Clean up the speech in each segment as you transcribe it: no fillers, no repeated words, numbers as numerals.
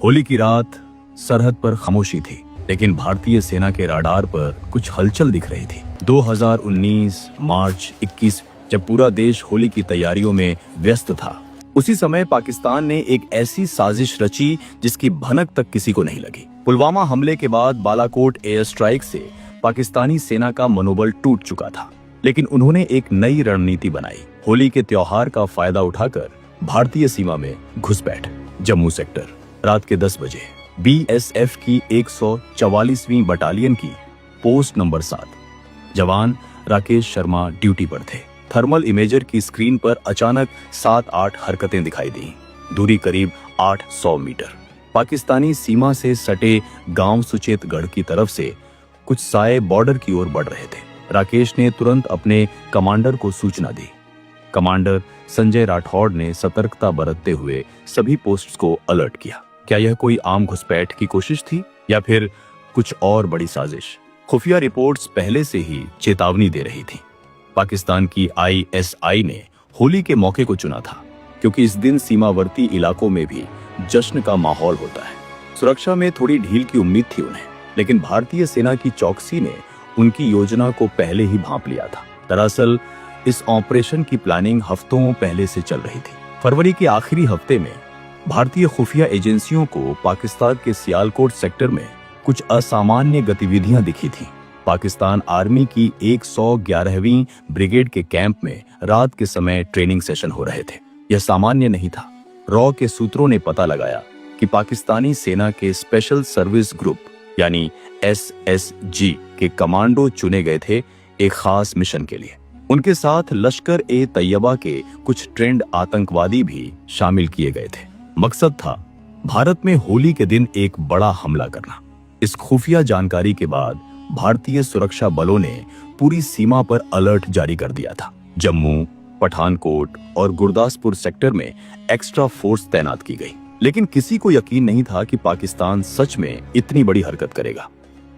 होली की रात सरहद पर खामोशी थी, लेकिन भारतीय सेना के रडार पर कुछ हलचल दिख रही थी। 2019 मार्च 21 जब पूरा देश होली की तैयारियों में व्यस्त था, उसी समय पाकिस्तान ने एक ऐसी साजिश रची जिसकी भनक तक किसी को नहीं लगी। पुलवामा हमले के बाद बालाकोट एयर स्ट्राइक से पाकिस्तानी सेना का मनोबल टूट चुका था, लेकिन उन्होंने एक नई रणनीति बनाई। होली के त्योहार का फायदा उठाकर भारतीय सीमा में घुसपैठ। जम्मू सेक्टर, रात के 10 बजे बीएसएफ की 144वीं बटालियन की पोस्ट नंबर 7 जवान राकेश शर्मा ड्यूटी पर थे। थर्मल इमेजर की स्क्रीन पर अचानक 7-8 हरकतें दिखाई दी। दूरी करीब 800 मीटर। पाकिस्तानी सीमा से सटे गांव सुचेतगढ़ की तरफ से कुछ साए बॉर्डर की ओर बढ़ रहे थे। राकेश ने तुरंत अपने कमांडर को सूचना दी। कमांडर संजय राठौड़ ने सतर्कता बरतते हुए सभी पोस्ट्स को अलर्ट किया। क्या यह कोई आम घुसपैठ की कोशिश थी या फिर कुछ और बड़ी साजिश? खुफिया रिपोर्ट्स पहले से ही चेतावनी दे रही थी। पाकिस्तान की आईएसआई ने होली के मौके को चुना था क्योंकि इस दिन सीमावर्ती इलाकों में भी जश्न का माहौल होता है। सुरक्षा में थोड़ी ढील की उम्मीद थी उन्हें, लेकिन भारतीय सेना की चौकसी ने उनकी योजना को पहले ही भांप लिया था। दरअसल इस ऑपरेशन की प्लानिंग हफ्तों पहले से चल रही थी। फरवरी के आखिरी हफ्ते में भारतीय खुफिया एजेंसियों को पाकिस्तान के सियालकोट सेक्टर में कुछ असामान्य गतिविधियां दिखी थीं। पाकिस्तान आर्मी की 111वीं ब्रिगेड के कैंप में रात के समय ट्रेनिंग सेशन हो रहे थे। यह सामान्य नहीं था। रॉ के सूत्रों ने पता लगाया कि पाकिस्तानी सेना के स्पेशल सर्विस ग्रुप यानी एसएसजी के कमांडो चुने गए थे एक खास मिशन के लिए। उनके साथ लश्कर ए तैयबा के कुछ ट्रेंड आतंकवादी भी शामिल किए गए थे। मकसद था भारत में होली के दिन एक बड़ा हमला करना। इस खुफिया जानकारी के बाद भारतीय सुरक्षा बलों ने पूरी सीमा पर अलर्ट जारी कर दिया था। जम्मू, पठानकोट और गुरदासपुर सेक्टर में एक्स्ट्रा फोर्स तैनात की गई, लेकिन किसी को यकीन नहीं था कि पाकिस्तान सच में इतनी बड़ी हरकत करेगा।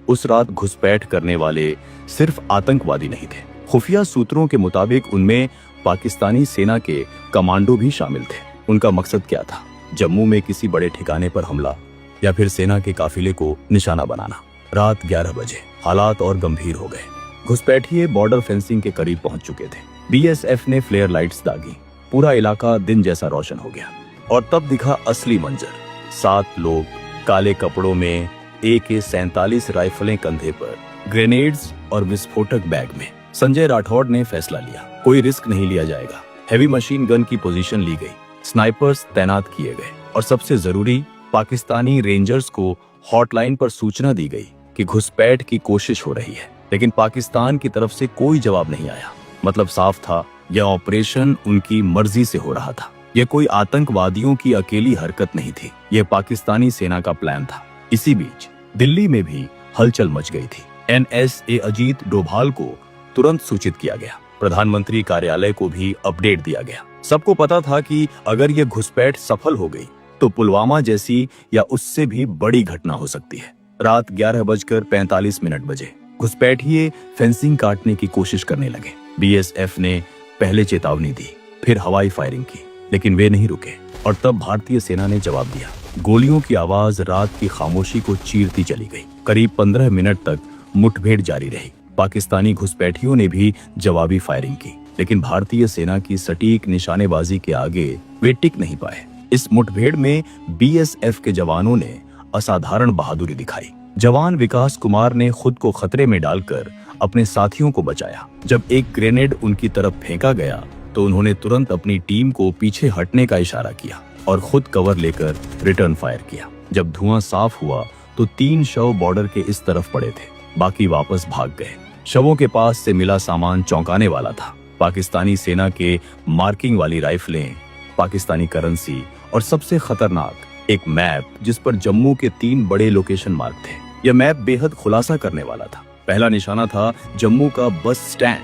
उस रात घुसपैठ करने वाले सिर्फ आतंकवादी नहीं थे। खुफिया सूत्रों के मुताबिक उनमें पाकिस्तानी सेना के कमांडो भी शामिल थे। उनका मकसद क्या था? जम्मू में किसी बड़े ठिकाने पर हमला या फिर सेना के काफिले को निशाना बनाना। रात 11 बजे हालात और गंभीर हो गए। घुसपैठिए बॉर्डर फेंसिंग के करीब पहुंच चुके थे। बीएसएफ ने फ्लेयर लाइट्स दागी। पूरा इलाका दिन जैसा रोशन हो गया और तब दिखा असली मंजर। 7 लोग काले कपड़ों में, AK-47 राइफलें कंधे पर, ग्रेनेड्स और विस्फोटक बैग में। संजय राठौड़ ने फैसला लिया, कोई रिस्क नहीं लिया जाएगा। हेवी मशीन गन की पोजीशन ली गई, स्नाइपर्स तैनात किए गए और सबसे जरूरी पाकिस्तानी रेंजर्स को हॉटलाइन पर सूचना दी गई कि घुसपैठ की कोशिश हो रही है। लेकिन पाकिस्तान की तरफ से कोई जवाब नहीं आया। मतलब साफ था, यह ऑपरेशन उनकी मर्जी से हो रहा था। यह कोई आतंकवादियों की अकेली हरकत नहीं थी, यह पाकिस्तानी सेना का प्लान था। इसी बीच दिल्ली में भी हलचल मच गई थी। NSA अजीत डोभाल को तुरंत सूचित किया गया। प्रधानमंत्री कार्यालय को भी अपडेट दिया गया। सबको पता था कि अगर यह घुसपैठ सफल हो गई तो पुलवामा जैसी या उससे भी बड़ी घटना हो सकती है। रात 11:45 बजे घुसपैठिए फेंसिंग काटने की कोशिश करने लगे। बीएसएफ ने पहले चेतावनी दी, फिर हवाई फायरिंग की, लेकिन वे नहीं रुके और तब भारतीय सेना ने जवाब दिया। गोलियों की आवाज रात की खामोशी को चीरती चली गई। करीब 15 मिनट तक मुठभेड़ जारी रही। पाकिस्तानी घुसपैठियों ने भी जवाबी फायरिंग की, लेकिन भारतीय सेना की सटीक निशानेबाजी के आगे वे टिक नहीं पाए। इस मुठभेड़ में बीएसएफ के जवानों ने असाधारण बहादुरी दिखाई। जवान विकास कुमार ने खुद को खतरे में डालकर अपने साथियों को बचाया। जब एक ग्रेनेड उनकी तरफ फेंका गया तो उन्होंने तुरंत अपनी टीम को पीछे हटने का इशारा किया और खुद कवर लेकर रिटर्न फायर किया। जब धुआं साफ हुआ तो 3 शव बॉर्डर के इस तरफ पड़े थे, बाकी वापस भाग गए। शवों के पास से मिला सामान चौंकाने वाला था। पाकिस्तानी सेना के मार्किंग वाली राइफलें, पाकिस्तानी करेंसी और सबसे खतरनाक एक मैप जिस पर जम्मू के 3 बड़े लोकेशन मार्क थे। यह मैप बेहद खुलासा करने वाला था। पहला निशाना था जम्मू का बस स्टैंड,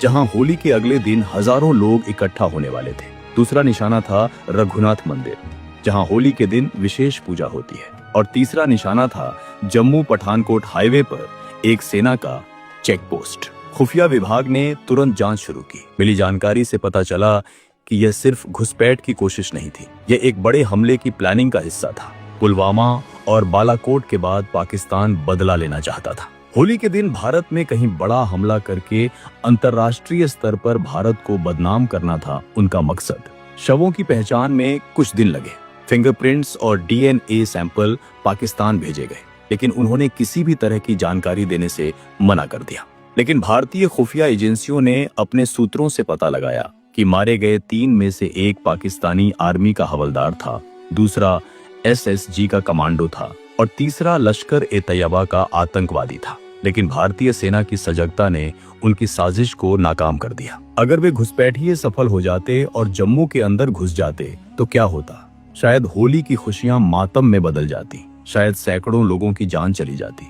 जहां होली के अगले दिन हजारों लोग इकट्ठा होने वाले थे। दूसरा निशाना था रघुनाथ मंदिर, जहां होली के दिन विशेष पूजा होती है। और तीसरा निशाना था जम्मू पठानकोट हाईवे पर एक सेना का चेक पोस्ट। खुफिया विभाग ने तुरंत जांच शुरू की। मिली जानकारी से पता चला कि यह सिर्फ घुसपैठ की कोशिश नहीं थी, यह एक बड़े हमले की प्लानिंग का हिस्सा था। पुलवामा और बालाकोट के बाद पाकिस्तान बदला लेना चाहता था। होली के दिन भारत में कहीं बड़ा हमला करके अंतर्राष्ट्रीय स्तर पर भारत को बदनाम करना था उनका मकसद। शवों की पहचान में कुछ दिन लगे, फिंगरप्रिंट्स और DNA सैंपल पाकिस्तान भेजे गए, लेकिन उन्होंने किसी भी तरह की जानकारी देने से मना कर दिया। लेकिन भारतीय खुफिया एजेंसियों ने अपने सूत्रों से पता लगाया कि मारे गए 3 में से एक पाकिस्तानी आर्मी का हवलदार था, दूसरा SSG का कमांडो था और तीसरा लश्कर-ए-तैयबा का आतंकवादी था। लेकिन भारतीय सेना की सजगता ने उनकी साजिश को नाकाम कर दिया। अगर वे घुसपैठिए सफल हो जाते और जम्मू के अंदर घुस जाते तो क्या होता? शायद होली की खुशियां मातम में बदल जाती, शायद सैकड़ों लोगों की जान चली जाती,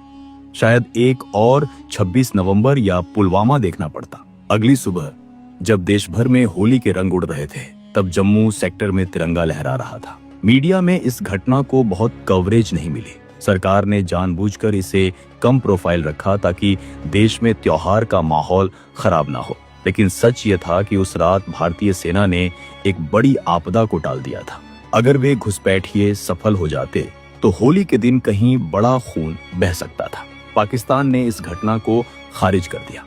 शायद एक और 26 नवंबर या पुलवामा देखना पड़ता। अगली सुबह जब देश भर में होली के रंग उड़ रहे थे, तब जम्मू सेक्टर में तिरंगा लहरा रहा था। मीडिया में इस घटना को बहुत कवरेज नहीं मिली। सरकार ने जानबूझकर इसे कम प्रोफाइल रखा ताकि देश में त्योहार का माहौल खराब ना हो। लेकिन सच ये था कि उस रात भारतीय सेना ने एक बड़ी आपदा को टाल दिया था। अगर वे घुसपैठिए सफल हो जाते तो होली के दिन कहीं बड़ा खून बह सकता था। पाकिस्तान ने इस घटना को खारिज कर दिया।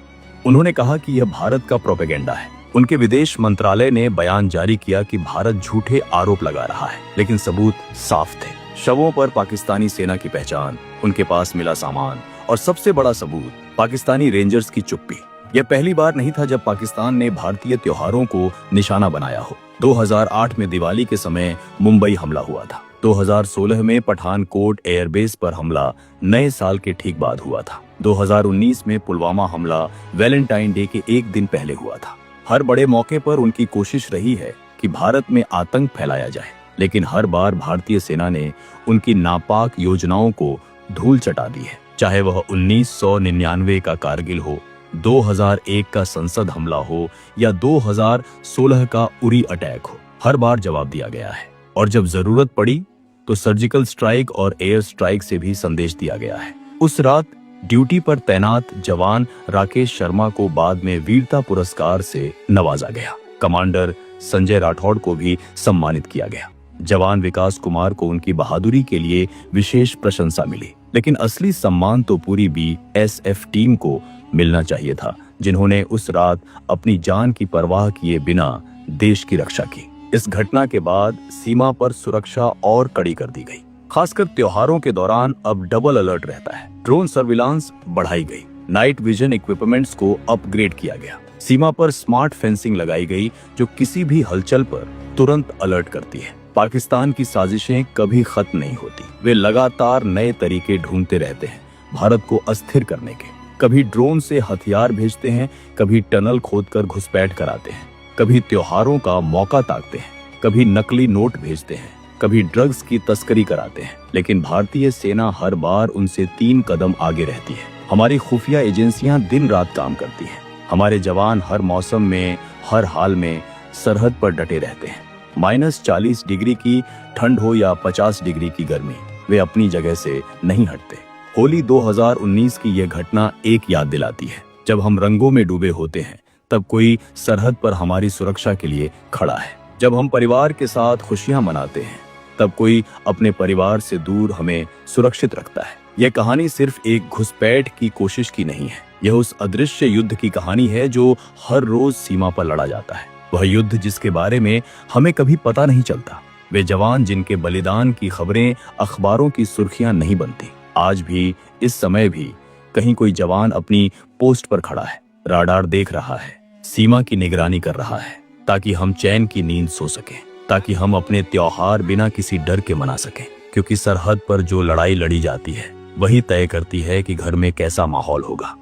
उन्होंने कहा कि यह भारत का प्रोपेगेंडा है। उनके विदेश मंत्रालय ने बयान जारी किया कि भारत झूठे आरोप लगा रहा है, लेकिन सबूत साफ थे। शवों पर पाकिस्तानी सेना की पहचान, उनके पास मिला सामान और सबसे बड़ा सबूत पाकिस्तानी रेंजर्स की चुप्पी। यह पहली बार नहीं था जब पाकिस्तान ने भारतीय त्योहारों को निशाना बनाया हो। 2008 में दिवाली के समय मुंबई हमला हुआ था। 2016 में पठानकोट एयरबेस पर हमला नए साल के ठीक बाद हुआ था। 2019 में पुलवामा हमला वैलेंटाइन डे के एक दिन पहले हुआ था। हर बड़े मौके पर उनकी कोशिश रही है कि भारत में आतंक फैलाया जाए, लेकिन हर बार भारतीय सेना ने उनकी नापाक योजनाओं को धूल चटा दी है। चाहे वह 1999 का कारगिल हो, 2001 का संसद हमला हो या 2016 का उरी अटैक हो, हर बार जवाब दिया गया है। और जब जरूरत पड़ी तो सर्जिकल स्ट्राइक और एयर स्ट्राइक से भी संदेश दिया गया है। उस रात ड्यूटी पर तैनात जवान राकेश शर्मा को बाद में वीरता पुरस्कार से नवाजा गया। कमांडर संजय राठौड़ को भी सम्मानित किया गया। जवान विकास कुमार को उनकी बहादुरी के लिए विशेष प्रशंसा मिली। लेकिन असली सम्मान तो पूरी BSF टीम को मिलना चाहिए था, जिन्होंने उस रात अपनी जान की परवाह किए बिना देश की रक्षा की। इस घटना के बाद सीमा पर सुरक्षा और कड़ी कर दी गई। खासकर त्योहारों के दौरान अब डबल अलर्ट रहता है। ड्रोन सर्विलांस बढ़ाई गई, नाइट विजन इक्विपमेंट्स को अपग्रेड किया गया, सीमा पर स्मार्ट फेंसिंग लगाई गई जो किसी भी हलचल पर तुरंत अलर्ट करती है। पाकिस्तान की साजिशें कभी खत्म नहीं होती। वे लगातार नए तरीके ढूंढते रहते हैं भारत को अस्थिर करने के। कभी ड्रोन से हथियार भेजते हैं, कभी टनल खोदकर घुसपैठ कराते हैं, कभी त्योहारों का मौका ताकते हैं, कभी नकली नोट भेजते हैं, कभी ड्रग्स की तस्करी कराते हैं। लेकिन भारतीय सेना हर बार उनसे 3 कदम आगे रहती है। हमारी खुफिया एजेंसियां दिन रात काम करती हैं। हमारे जवान हर मौसम में, हर हाल में सरहद पर डटे रहते हैं। -40 डिग्री की ठंड हो या 50 डिग्री की गर्मी, वे अपनी जगह से नहीं हटते। होली 2019 की यह घटना एक याद दिलाती है, जब हम रंगों में डूबे होते हैं तब कोई सरहद पर हमारी सुरक्षा के लिए खड़ा है। जब हम परिवार के साथ खुशियां मनाते हैं तब कोई अपने परिवार से दूर हमें सुरक्षित रखता है। यह कहानी सिर्फ एक घुसपैठ की कोशिश की नहीं है, यह उस अदृश्य युद्ध की कहानी है जो हर रोज सीमा पर लड़ा जाता है। वह युद्ध जिसके बारे में हमें कभी पता नहीं चलता, वे जवान जिनके बलिदान की खबरें अखबारों की सुर्खियां नहीं बनती। आज भी, इस समय भी कहीं कोई जवान अपनी पोस्ट पर खड़ा है, राडार देख रहा है, सीमा की निगरानी कर रहा है, ताकि हम चैन की नींद सो सकें, ताकि हम अपने त्योहार बिना किसी डर के मना सकें। क्योंकि सरहद पर जो लड़ाई लड़ी जाती है वही तय करती है कि घर में कैसा माहौल होगा।